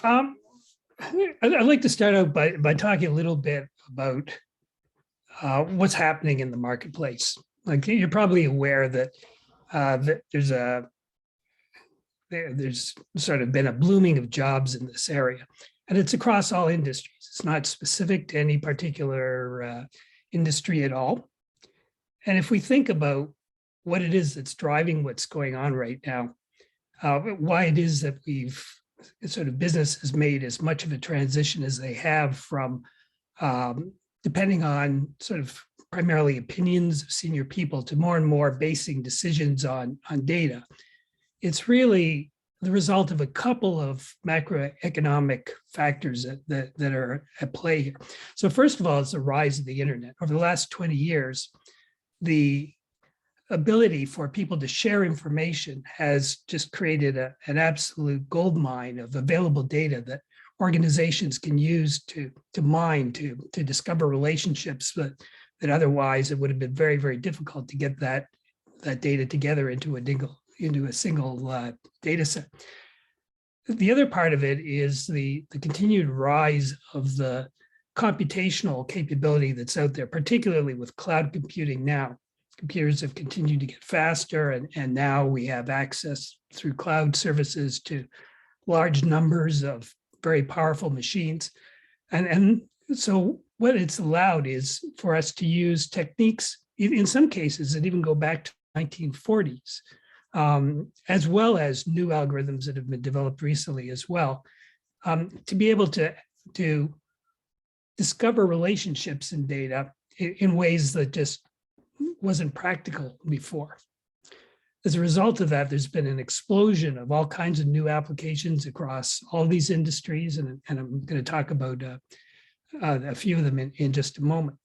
Um, I'd like to start out by talking a little bit about what's happening in the marketplace. Like you're probably aware that there's sort of been a blooming of jobs in this area, and it's across all industries. It's not specific to any particular industry at all. And if we think about what it is that's driving what's going on right now, why it is that we've sort of business has made as much of a transition as they have from depending on sort of primarily opinions of senior people to more and more basing decisions on data. It's really the result of a couple of macroeconomic factors that are at play here. So first of all, it's the rise of the internet. Over the last 20 years, the ability for people to share information has just created an absolute goldmine of available data that organizations can use to mine, to discover relationships that otherwise it would have been very, very difficult to get that data together into a single data set. The other part of it is the continued rise of the computational capability that's out there, particularly with cloud computing now. Computers have continued to get faster, and now we have access through cloud services to large numbers of very powerful machines. And so what it's allowed is for us to use techniques, in some cases that even go back to the 1940s, as well as new algorithms that have been developed recently as well, to be able to discover relationships in data in ways that just wasn't practical before. As a result of that, there's been an explosion of all kinds of new applications across all these industries, and I'm going to talk about a few of them in just a moment.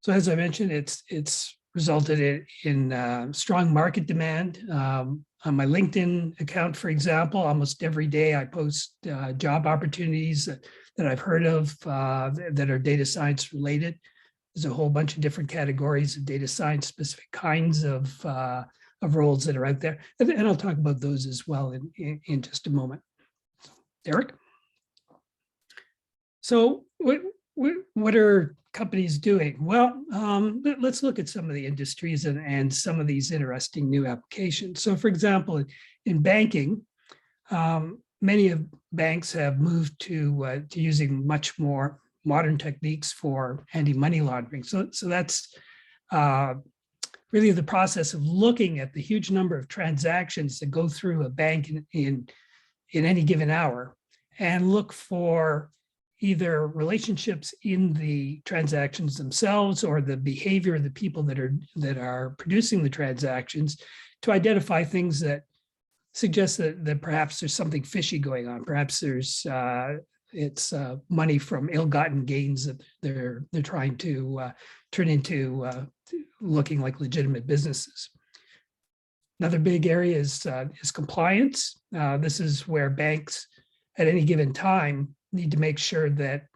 So as I mentioned, it's resulted in strong market demand. On my LinkedIn account, for example, almost every day I post job opportunities that I've heard of that are data science related. There's a whole bunch of different categories of data science, specific kinds of roles that are out there. And I'll talk about those as well in just a moment. Derek? So what are companies doing? Well, let's look at some of the industries and some of these interesting new applications. So for example, in banking, many of banks have moved to using much more modern techniques for anti-money laundering. So that's really the process of looking at the huge number of transactions that go through a bank in any given hour and look for either relationships in the transactions themselves or the behavior of the people that are producing the transactions to identify things that suggest that perhaps there's something fishy going on. Perhaps there's it's money from ill-gotten gains that they're trying to turn into looking like legitimate businesses. Another big area is compliance. This is where banks at any given time need to make sure that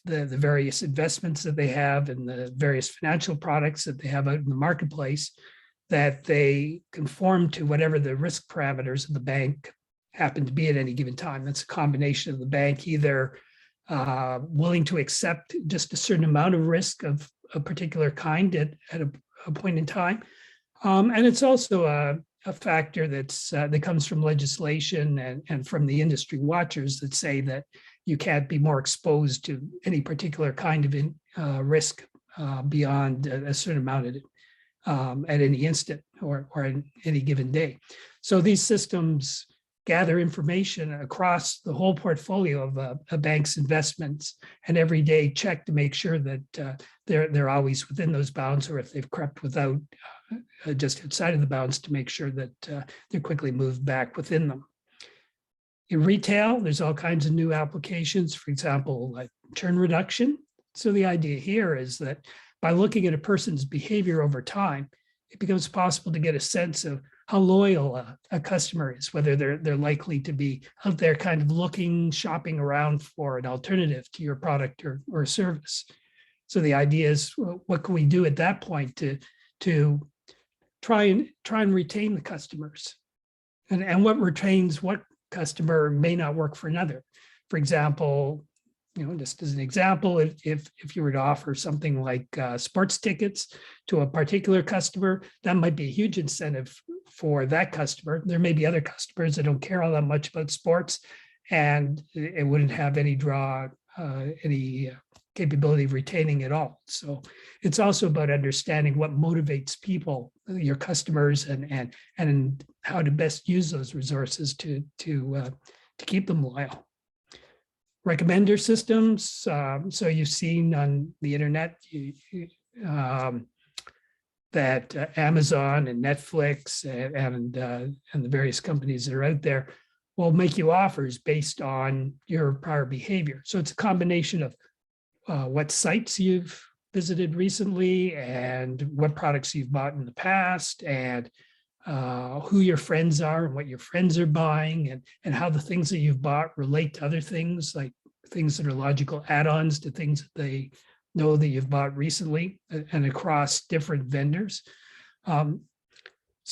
the various investments that they have and the various financial products that they have out in the marketplace, that they conform to whatever the risk parameters of the bank happen to be at any given time. That's a combination of the bank either willing to accept just a certain amount of risk of a particular kind at a point in time. And it's also a factor that comes from legislation and from the industry watchers that say that you can't be more exposed to any particular kind of risk beyond a certain amount at any instant or in any given day. So these systems gather information across the whole portfolio of a bank's investments and every day check to make sure that they're always within those bounds, or if they've crept without just outside of the bounds, to make sure that they're quickly moved back within them. In retail, there's all kinds of new applications, for example, like churn reduction. So the idea here is that by looking at a person's behavior over time, it becomes possible to get a sense of how loyal a customer is, whether they're likely to be out there kind of looking, shopping around for an alternative to your product or service. So the idea is, what can we do at that point to try and retain the customers, and what customer may not work for another. For example, just as an example, if you were to offer something like sports tickets to a particular customer, that might be a huge incentive for that customer. There may be other customers that don't care all that much about sports, and it wouldn't have any capability of retaining it all. So it's also about understanding what motivates people, your customers, and how to best use those resources to keep them loyal. Recommender systems. So you've seen on the internet that Amazon and Netflix and the various companies that are out there will make you offers based on your prior behavior. So it's a combination of what sites you've visited recently and what products you've bought in the past, and who your friends are and what your friends are buying, and how the things that you've bought relate to other things, like things that are logical add-ons to things that they know that you've bought recently and across different vendors. So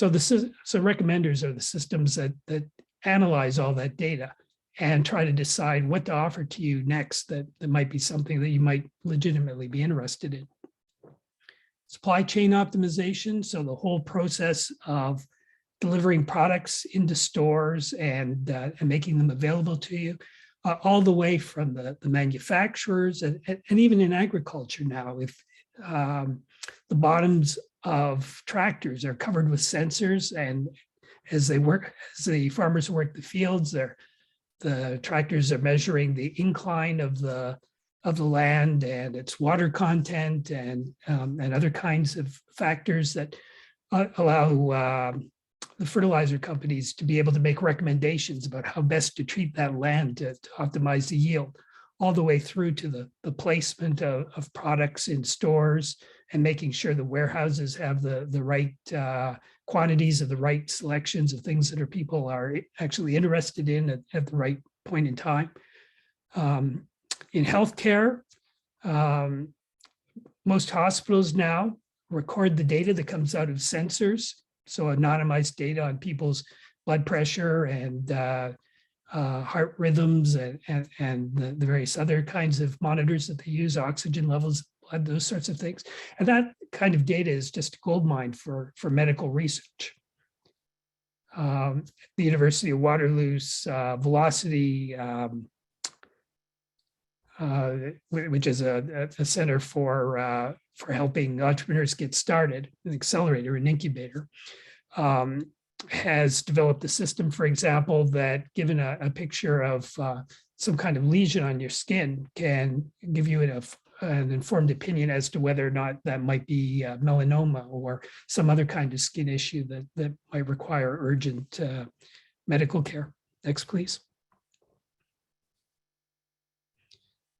recommenders are the systems that analyze all that data and try to decide what to offer to you next that might be something that you might legitimately be interested in. Supply chain optimization, so the whole process of delivering products into stores and making them available to you, all the way from the manufacturers and even in agriculture now. If the bottoms of tractors are covered with sensors, and as the farmers work the fields, the tractors are measuring the incline of the land and its water content and other kinds of factors that allow the fertilizer companies to be able to make recommendations about how best to treat that land to optimize the yield, all the way through to the placement of products in stores and making sure the warehouses have the right quantities of the right selections of things that people are actually interested in at the right point in time. In healthcare, most hospitals now record the data that comes out of sensors, so anonymized data on people's blood pressure and heart rhythms and the various other kinds of monitors that they use, oxygen levels, blood, those sorts of things. And that kind of data is just a goldmine for medical research. The University of Waterloo's Velocity, which is a center for helping entrepreneurs get started, an accelerator, an incubator, has developed a system, for example, that given a picture of some kind of lesion on your skin can give you an informed opinion as to whether or not that might be melanoma or some other kind of skin issue that might require urgent medical care. Next, please.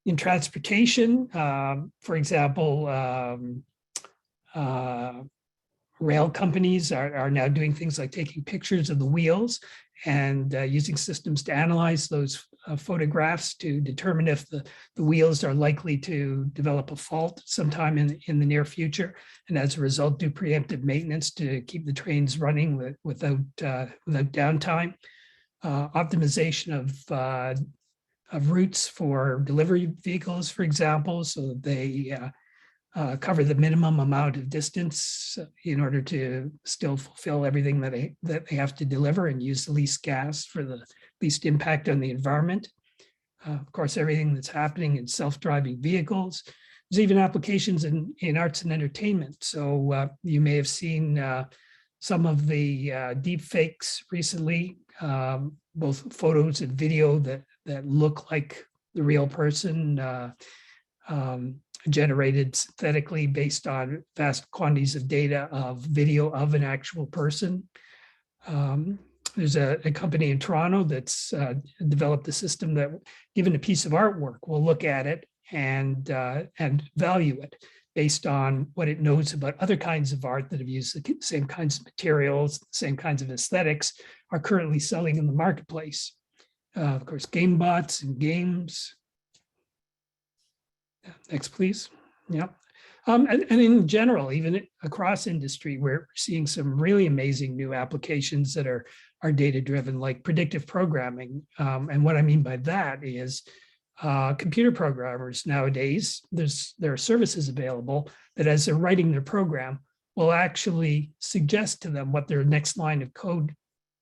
In transportation, for example, rail companies are now doing things like taking pictures of the wheels and using systems to analyze those photographs to determine if the wheels are likely to develop a fault sometime in the near future, and as a result do preemptive maintenance to keep the trains running without downtime. Optimization of routes for delivery vehicles, for example, so that they cover the minimum amount of distance in order to still fulfill everything that they have to deliver and use the least gas for the least impact on the environment. Of course, everything that's happening in self-driving vehicles. There's even applications in arts and entertainment. So you may have seen some of the deep fakes recently, both photos and video that look like the real person, generated synthetically based on vast quantities of data of video of an actual person. There's a company in Toronto that's developed a system that, given a piece of artwork, will look at it and value it based on what it knows about other kinds of art that have used the same kinds of materials, same kinds of aesthetics, are currently selling in the marketplace. Of course, game bots and games. Next, please. Yeah. And in general, even across industry, we're seeing some really amazing new applications that are data-driven, like predictive programming. And what I mean by that is computer programmers nowadays, there are services available that as they're writing their program, will actually suggest to them what their next line of code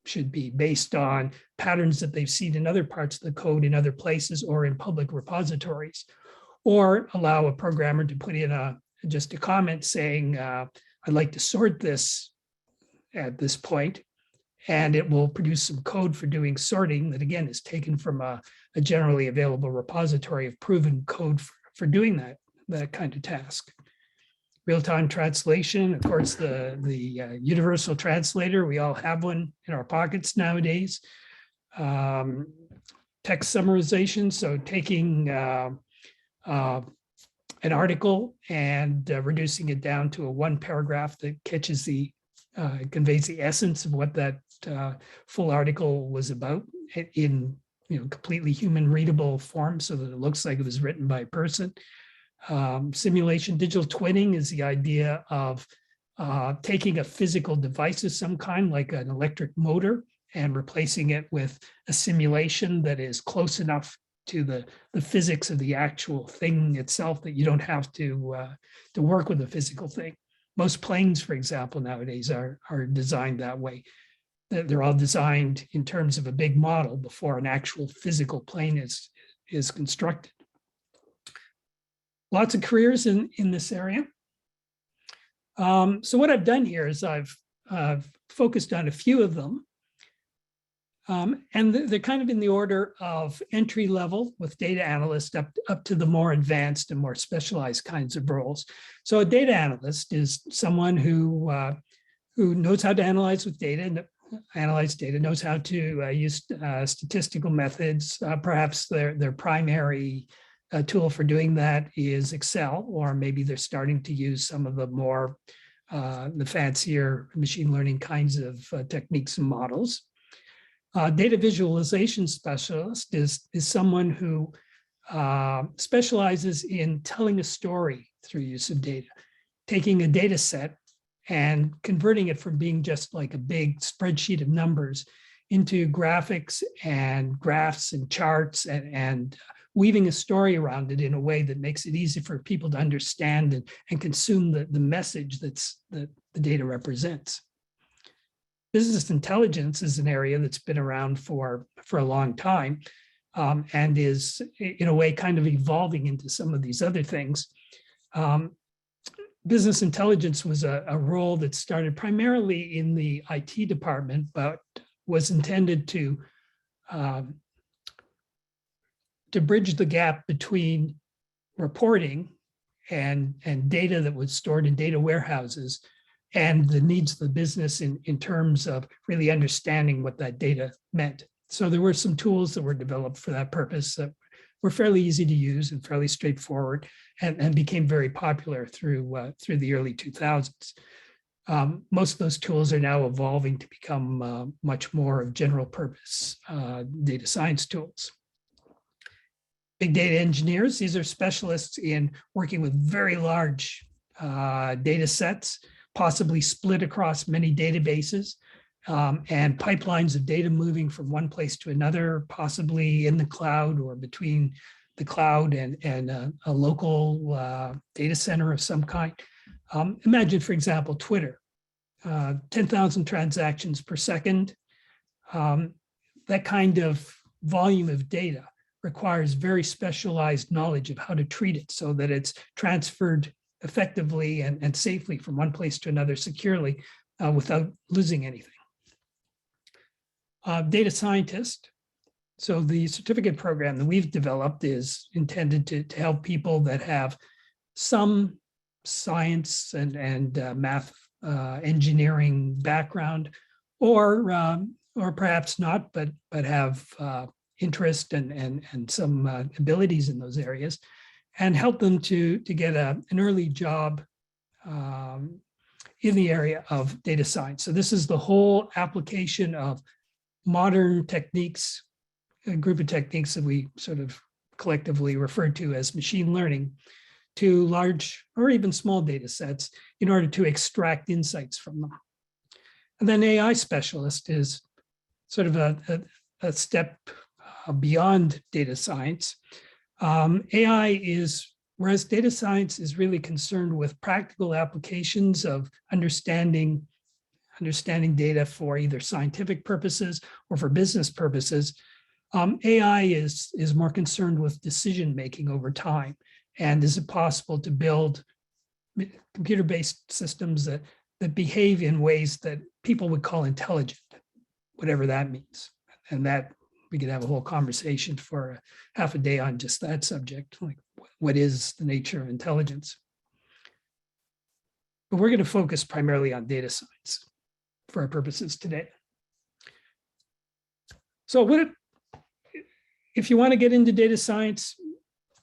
should be based on patterns that they've seen in other parts of the code in other places or in public repositories, or allow a programmer to put in just a comment saying, I'd like to sort this at this point, and it will produce some code for doing sorting that, again, is taken from a generally available repository of proven code for doing that kind of task. Real-time translation, of course, the universal translator, we all have one in our pockets nowadays. Text summarization, so taking an article and reducing it down to a one paragraph that catches conveys the essence of what that full article was about in completely human readable form, so that it looks like it was written by a person. Simulation, digital twinning is the idea of taking a physical device of some kind, like an electric motor, and replacing it with a simulation that is close enough to the physics of the actual thing itself that you don't have to work with a physical thing. Most planes, for example, nowadays are designed that way. They're all designed in terms of a big model before an actual physical plane is constructed. Lots of careers in this area. So what I've done here is I've focused on a few of them. And they're kind of in the order of entry level with data analyst up to the more advanced and more specialized kinds of roles. So a data analyst is someone who knows how to analyze data, knows how to use statistical methods. Perhaps their primary tool for doing that is Excel, or maybe they're starting to use some of the more the fancier machine learning kinds of techniques and models. Data visualization specialist is someone who specializes in telling a story through use of data, taking a data set and converting it from being just like a big spreadsheet of numbers into graphics and graphs and charts, and weaving a story around it in a way that makes it easy for people to understand and consume the message that the data represents. Business intelligence is an area that's been around for a long time, and is in a way kind of evolving into some of these other things. Business intelligence was a role that started primarily in the IT department, but was intended to bridge the gap between reporting and data that was stored in data warehouses and the needs of the business in terms of really understanding what that data meant. So there were some tools that were developed for that purpose that were fairly easy to use and fairly straightforward, and became very popular through the early 2000s. Most of those tools are now evolving to become much more of general purpose data science tools. Big data engineers, these are specialists in working with very large data sets, possibly split across many databases, and pipelines of data moving from one place to another, possibly in the cloud or between the cloud and a local data center of some kind. Imagine, for example, Twitter, 10,000 transactions per second. That kind of volume of data requires very specialized knowledge of how to treat it so that it's transferred effectively and safely from one place to another securely without losing anything. Data scientist. So the certificate program that we've developed is intended to help people that have some science and math engineering background, or perhaps not, but have interest and some abilities in those areas, and help them to get an early job in the area of data science. So this is the whole application of modern techniques, a group of techniques that we sort of collectively refer to as machine learning, to large or even small data sets in order to extract insights from them. And then AI specialist is sort of a step beyond data science. AI is, whereas data science is really concerned with practical applications of understanding data for either scientific purposes or for business purposes, AI is more concerned with decision-making over time. And is it possible to build computer-based systems that behave in ways that people would call intelligent, whatever that means? And that we could have a whole conversation for half a day on just that subject, like what is the nature of intelligence? But we're going to focus primarily on data science for our purposes today. So if you want to get into data science,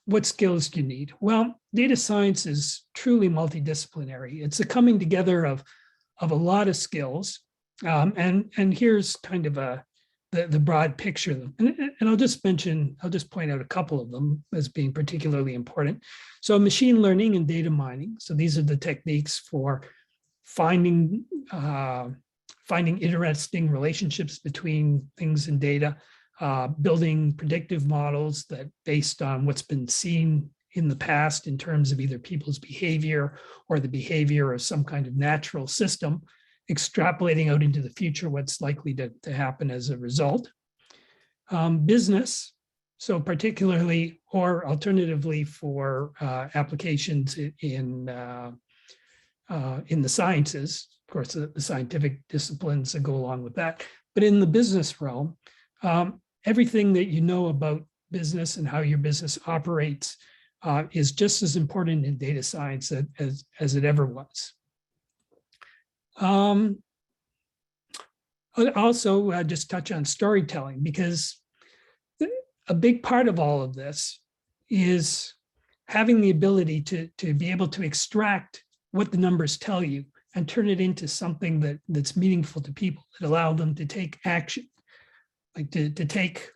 what skills do you need? Well, data science is truly multidisciplinary. It's a coming together of a lot of skills. And here's kind of the broad picture of them. And I'll just point out a couple of them as being particularly important. So machine learning and data mining. So these are the techniques for finding interesting relationships between things and data, building predictive models that based on what's been seen in the past in terms of either people's behavior or the behavior of some kind of natural system, extrapolating out into the future what's likely to happen as a result. Business, so particularly or alternatively for applications in the sciences, of course, the scientific disciplines that go along with that, but in the business realm, everything that you know about business and how your business operates is just as important in data science as it ever was. I'll also just touch on storytelling, because a big part of all of this is having the ability to be able to extract what the numbers tell you and turn it into something that's meaningful to people, that allow them to take action. Like to take,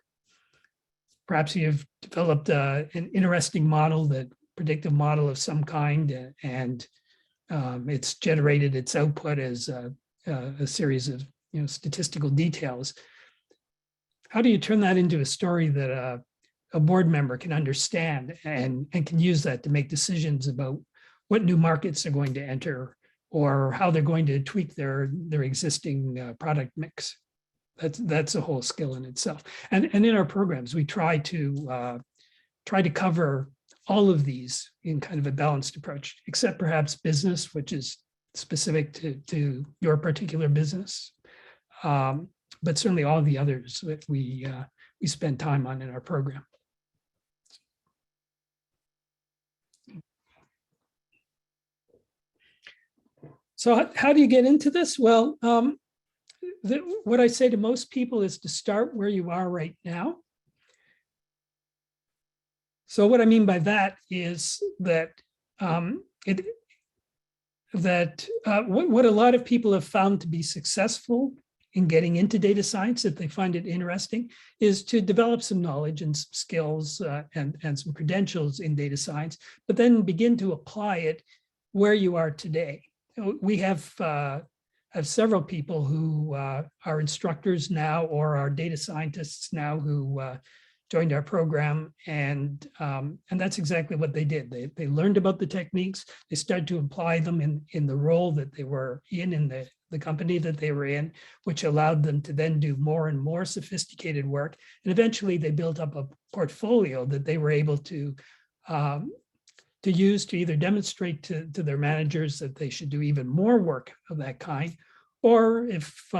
perhaps you've developed an interesting model, predictive model of some kind, and it's generated its output as a series of statistical details. How do you turn that into a story that a board member can understand and can use that to make decisions about what new markets they're going to enter or how they're going to tweak their existing product mix? That's a whole skill in itself. And in our programs, we try to cover all of these in kind of a balanced approach, except perhaps business, which is specific to your particular business. But certainly all the others that we spend time on in our program. So how do you get into this? Well, what I say to most people is to start where you are right now. So what I mean by that is that what a lot of people have found to be successful in getting into data science, if they find it interesting, is to develop some knowledge and some skills and some credentials in data science, but then begin to apply it where you are today. We have several people who are instructors now or are data scientists now who joined our program, and that's exactly what they did. They learned about the techniques, they started to apply them in the role that they were in the company that they were in, which allowed them to then do more and more sophisticated work. And eventually they built up a portfolio that they were able to use to either demonstrate to their managers that they should do even more work of that kind, or if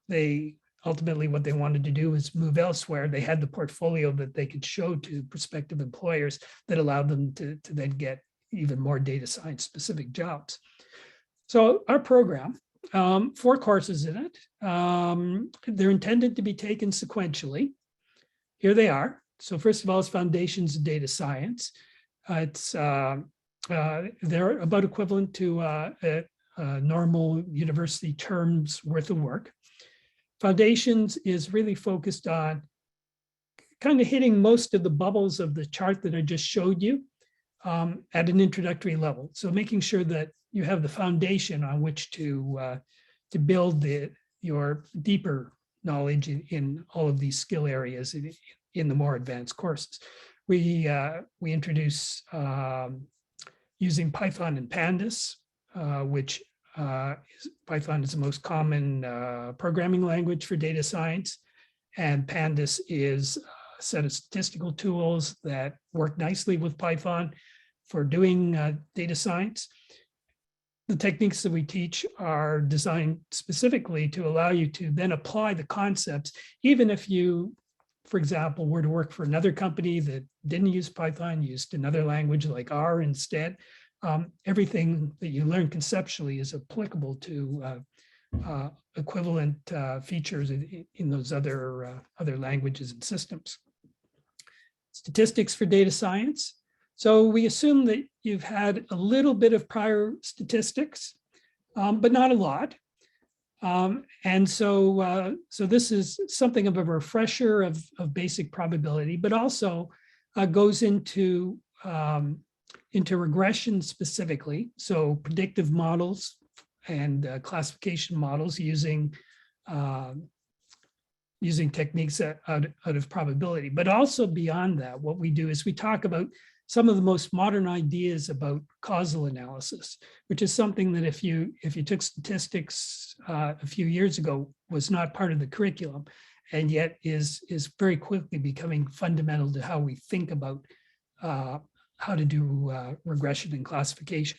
they ultimately what they wanted to do is move elsewhere, they had the portfolio that they could show to prospective employers that allowed them to then get even more data science specific jobs. So our program, 4 courses in it. They're intended to be taken sequentially. Here they are. So first of all, it's Foundations of Data Science. They're about equivalent to a normal university term's worth of work. Foundations is really focused on kind of hitting most of the bubbles of the chart that I just showed you. at an introductory level. So making sure that you have the foundation on which to build your deeper knowledge in all of these skill areas in the more advanced courses. We introduce using Python and Pandas, which Python is the most common programming language for data science, and Pandas is a set of statistical tools that work nicely with Python for doing data science. The techniques that we teach are designed specifically to allow you to then apply the concepts, even if you, for example, were to work for another company that didn't use Python, used another language like R instead. Everything that you learn conceptually is applicable to equivalent features in those other languages and systems. Statistics for data science. So we assume that you've had a little bit of prior statistics, but not a lot. And so this is something of a refresher of basic probability, but also goes into regression specifically. So predictive models and classification models using techniques out of probability. But also beyond that, what we do is we talk about some of the most modern ideas about causal analysis, which is something that if you took statistics a few years ago was not part of the curriculum, and yet is very quickly becoming fundamental to how we think about how to do regression and classification.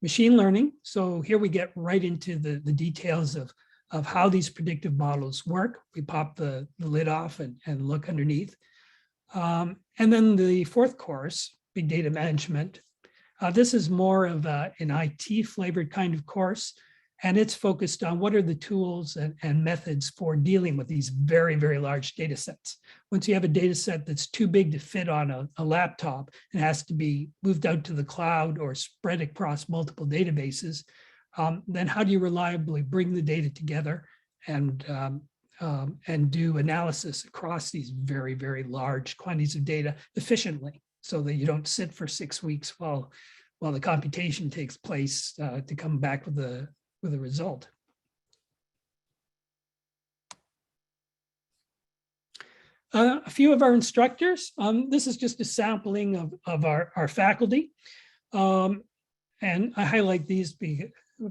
Machine learning. So here we get right into the details of how these predictive models work. We pop the lid off and look underneath. And then the fourth course, Big Data Management. This is more of an IT flavored kind of course, and it's focused on what are the tools and methods for dealing with these very, very large data sets. Once you have a data set that's too big to fit on a laptop, it has to be moved out to the cloud or spread across multiple databases, then how do you reliably bring the data together and do analysis across these very, very large quantities of data efficiently so that you don't sit for 6 weeks while the computation takes place to come back with a result. A few of our instructors. This is just a sampling of our faculty. And I highlight these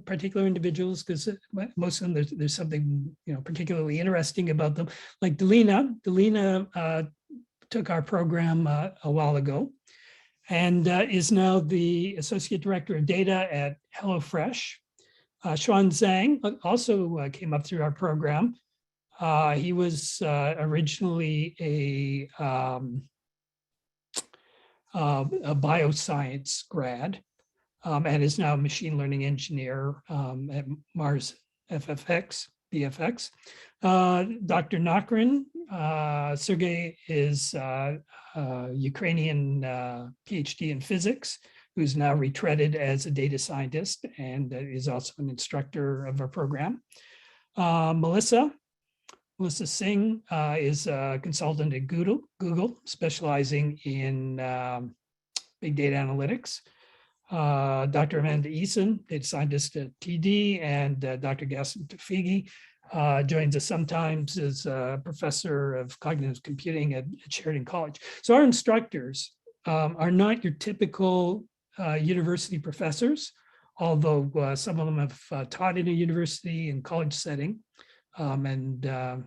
particular individuals because most of them there's something particularly interesting about them. Like Delina took our program a while ago and is now the Associate Director of Data at HelloFresh. Xuan Zhang also came up through our program. He was originally a bioscience grad. And is now a machine learning engineer at Mars BFX. Dr. Nakrin, Sergey is a Ukrainian PhD in physics, who's now retreaded as a data scientist and is also an instructor of our program. Melissa Singh is a consultant at Google, specializing in big data analytics. Dr. Amanda Eason, data scientist at TD, and Dr. Gaston Tafigi joins us sometimes as a professor of cognitive computing at Sheridan College. So our instructors are not your typical university professors, although some of them have taught in a university and college setting, like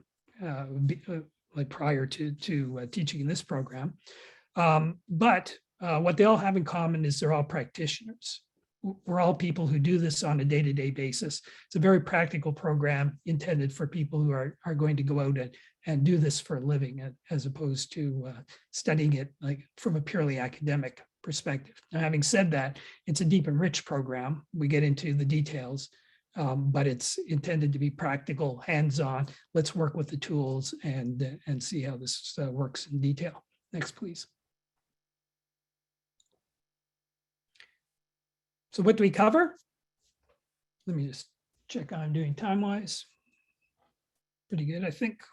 prior to teaching in this program. But what they all have in common is they're all practitioners. We're all people who do this on a day-to-day basis. It's a very practical program intended for people who are going to go out and do this for a living, as opposed to studying it like from a purely academic perspective. Now, having said that, it's a deep and rich program. We get into the details, but it's intended to be practical, hands-on. Let's work with the tools and see how this works in detail. Next, please. So what do we cover? Let me just check on doing time-wise. Pretty good, I think.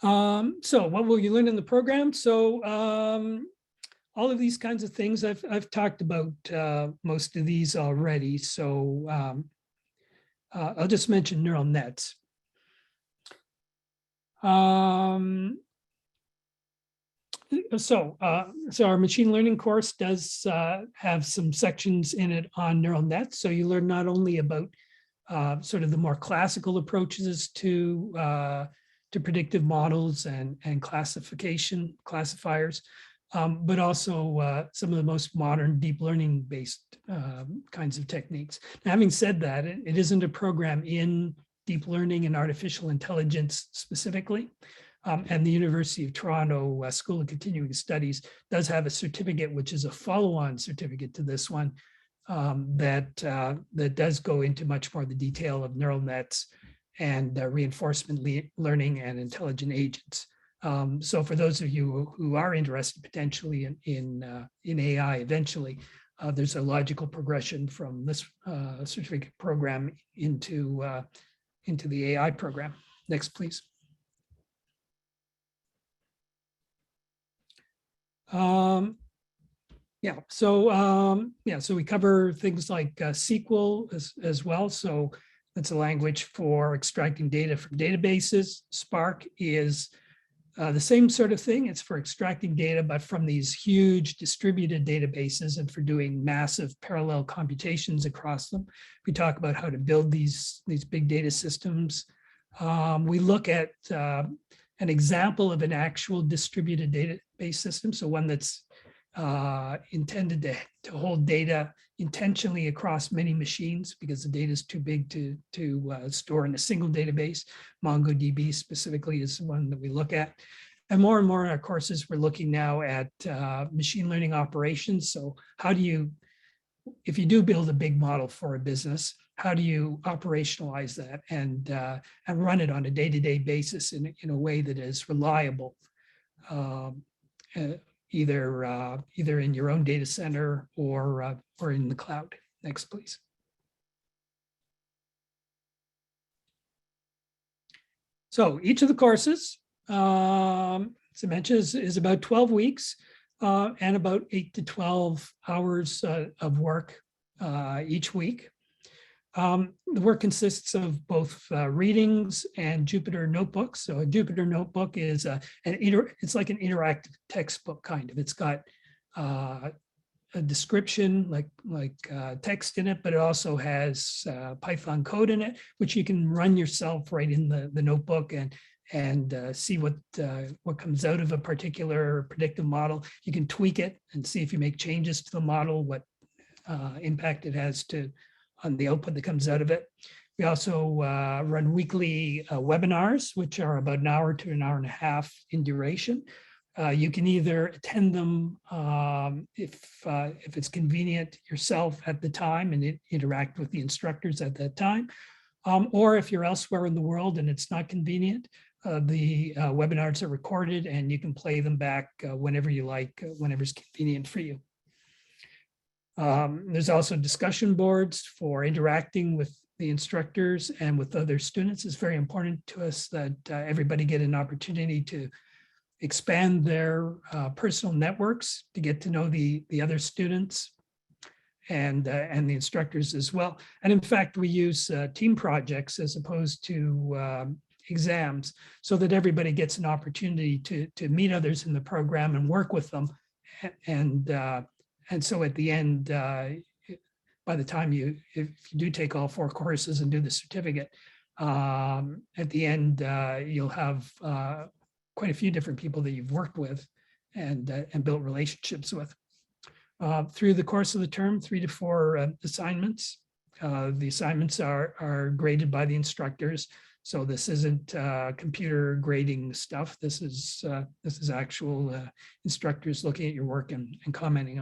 So what will you learn in the program? So all of these kinds of things, I've talked about most of these already. So I'll just mention neural nets. So our machine learning course does have some sections in it on neural nets. So you learn not only about sort of the more classical approaches to predictive models and classifiers, but also some of the most modern deep learning based kinds of techniques. Now, having said that, it isn't a program in deep learning and artificial intelligence specifically. And the University of Toronto School of Continuing Studies does have a certificate, which is a follow-on certificate to this one, that does go into much more the detail of neural nets and reinforcement learning and intelligent agents. So for those of you who are interested potentially in AI eventually, there's a logical progression from this certificate program into the AI program. Next, please. So we cover things like SQL as well. So that's a language for extracting data from databases. Spark is the same sort of thing. It's for extracting data, but from these huge distributed databases and for doing massive parallel computations across them. We talk about how to build these big data systems. We look at an example of an actual distributed database system. So one that's intended to hold data intentionally across many machines because the data is too big to store in a single database. MongoDB specifically is one that we look at. And more in our courses, we're looking now at machine learning operations. So how do you, if you do build a big model for a business, how do you operationalize that and run it on a day-to-day basis in a way that is reliable, either in your own data center or in the cloud. Next, please. So each of the courses, as I mentioned, is about 12 weeks and about 8 to 12 hours of work each week. The work consists of both readings and Jupyter notebooks. So a Jupyter notebook is it's like an interactive textbook kind of. It's got a description like text in it, but it also has Python code in it, which you can run yourself right in the notebook and see what comes out of a particular predictive model. You can tweak it and see if you make changes to the model, what impact it has on the output that comes out of it. We also run weekly webinars, which are about an hour to an hour and a half in duration. You can either attend them if it's convenient yourself at the time and interact with the instructors at that time, or if you're elsewhere in the world and it's not convenient, the webinars are recorded and you can play them back whenever you like, whenever's convenient for you. There's also discussion boards for interacting with the instructors and with other students. It's very important to us that everybody get an opportunity to expand their personal networks, to get to know the other students and the instructors as well. And in fact, we use team projects as opposed to exams so that everybody gets an opportunity to meet others in the program and work with them. And so at the end, by the time if you do take all 4 courses and do the certificate, at the end, you'll have quite a few different people that you've worked with and built relationships with. Through the course of the term, 3 to 4 assignments. The assignments are graded by the instructors. So this isn't computer grading stuff. This is actual instructors looking at your work and commenting on